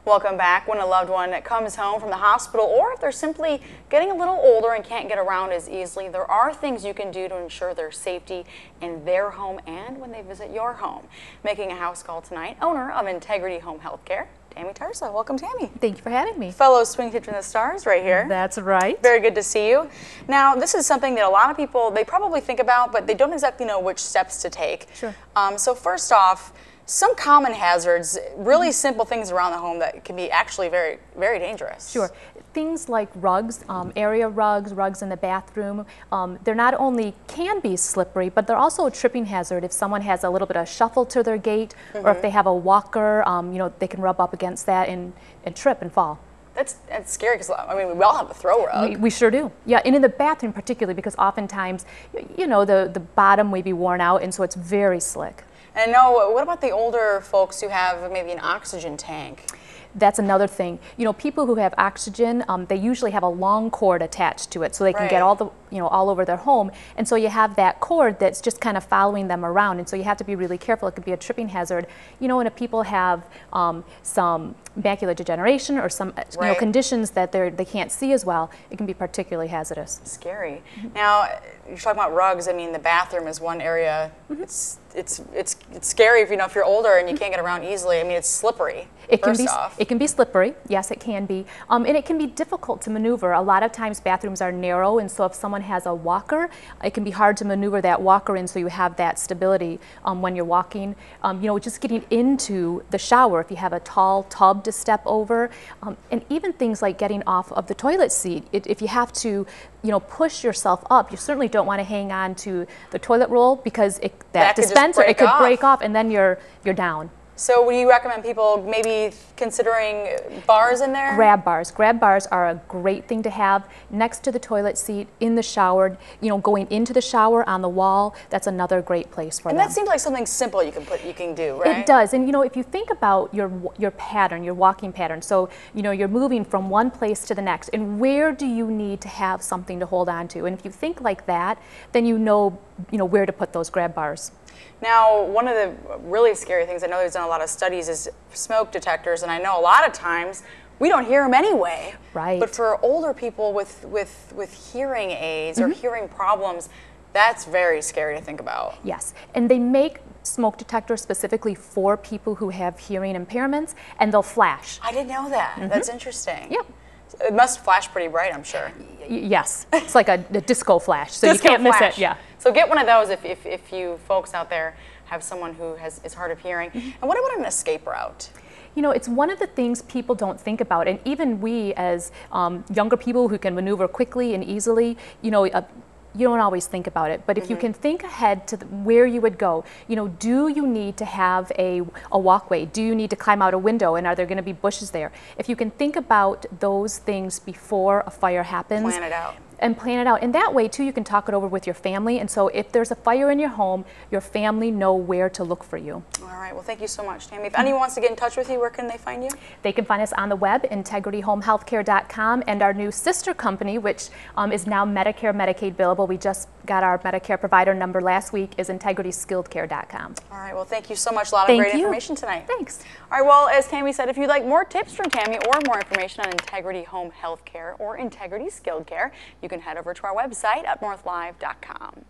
Welcome back. When a loved one comes home from the hospital, or if they're simply getting a little older and can't get around as easily, there are things you can do to ensure their safety in their home and when they visit your home. Making a house call tonight, owner of Integrity Home Healthcare, Tammy Tarsa. Welcome, Tammy. Thank you for having me. Fellow Swing Kitchen the Stars right here. That's right. Very good to see you. Now, this is something that a lot of people, they probably think about, but they don't exactly know which steps to take. Sure. So first off, some common hazards, really simple things around the home that can be actually very, very dangerous. Sure. Things like rugs, area rugs in the bathroom, they're not only can be slippery, but they're also a tripping hazard if someone has a little bit of shuffle to their gait, or if they have a walker, they can rub up against that and trip and fall. That's scary because, I mean, we all have a throw rug. We sure do. Yeah, and in the bathroom particularly, because oftentimes, the bottom may be worn out, and so it's very slick. And I know, what about the older folks who have maybe an oxygen tank? That's another thing. People who have oxygen, they usually have a long cord attached to it, so they can get all over their home. And so you have that cord that's just kind of following them around, and so you have to be really careful. It could be a tripping hazard. And if people have some macular degeneration or some conditions that they can't see as well, it can be particularly hazardous. Scary. Now, you're talking about rugs. I mean, the bathroom is one area. It's scary if you're older and you can't get around easily. I mean, it's slippery. It can be slippery. Yes, it can be, and it can be difficult to maneuver. A lot of times bathrooms are narrow, and so if someone has a walker, it can be hard to maneuver that walker in so you have that stability when you're walking. Just getting into the shower, if you have a tall tub to step over, and even things like getting off of the toilet seat. If you have to, push yourself up, you certainly don't want to hang on to the toilet roll because that dispenser, it could break off, and then you're down. So would you recommend people maybe considering bars in there? Grab bars. Grab bars are a great thing to have next to the toilet seat, in the shower, going into the shower, on the wall. That's another great place for them. And that seems like something simple you can do, right? It does. And if you think about your pattern, your walking pattern, so you're moving from one place to the next, and where do you need to have something to hold on to? And if you think like that, then you know where to put those grab bars. Now, one of the really scary things, I know there's done a lot of studies, is smoke detectors, and I know a lot of times we don't hear them anyway. Right. But for older people with hearing aids or hearing problems, that's very scary to think about. Yes, and they make smoke detectors specifically for people who have hearing impairments, and they'll flash. I didn't know that. That's interesting. Yep. It must flash pretty bright, I'm sure. Yes, it's like a disco flash, so you can't miss it. Yeah. So get one of those if you folks out there have someone who is hard of hearing. And what about an escape route? It's one of the things people don't think about, and even we as younger people who can maneuver quickly and easily, you don't always think about it, but if you can think ahead to where you would go, do you need to have a walkway? Do you need to climb out a window, and are there going to be bushes there? If you can think about those things before a fire happens. Plan it out. And plan it out. And that way, too, you can talk it over with your family. And so if there's a fire in your home, your family know where to look for you. All right. Well, thank you so much, Tammy. If anyone wants to get in touch with you, where can they find you? They can find us on the web, integrityhomehealthcare.com, and our new sister company, which is now Medicare, Medicaid billable. We just got our Medicare provider number last week, is integrityskilledcare.com. All right. Well, thank you so much. A lot of great information tonight. Thanks. All right. Well, as Tammy said, if you'd like more tips from Tammy or more information on Integrity Home Healthcare or Integrity Skilled Care, you can head over to our website, UpNorthLive.com.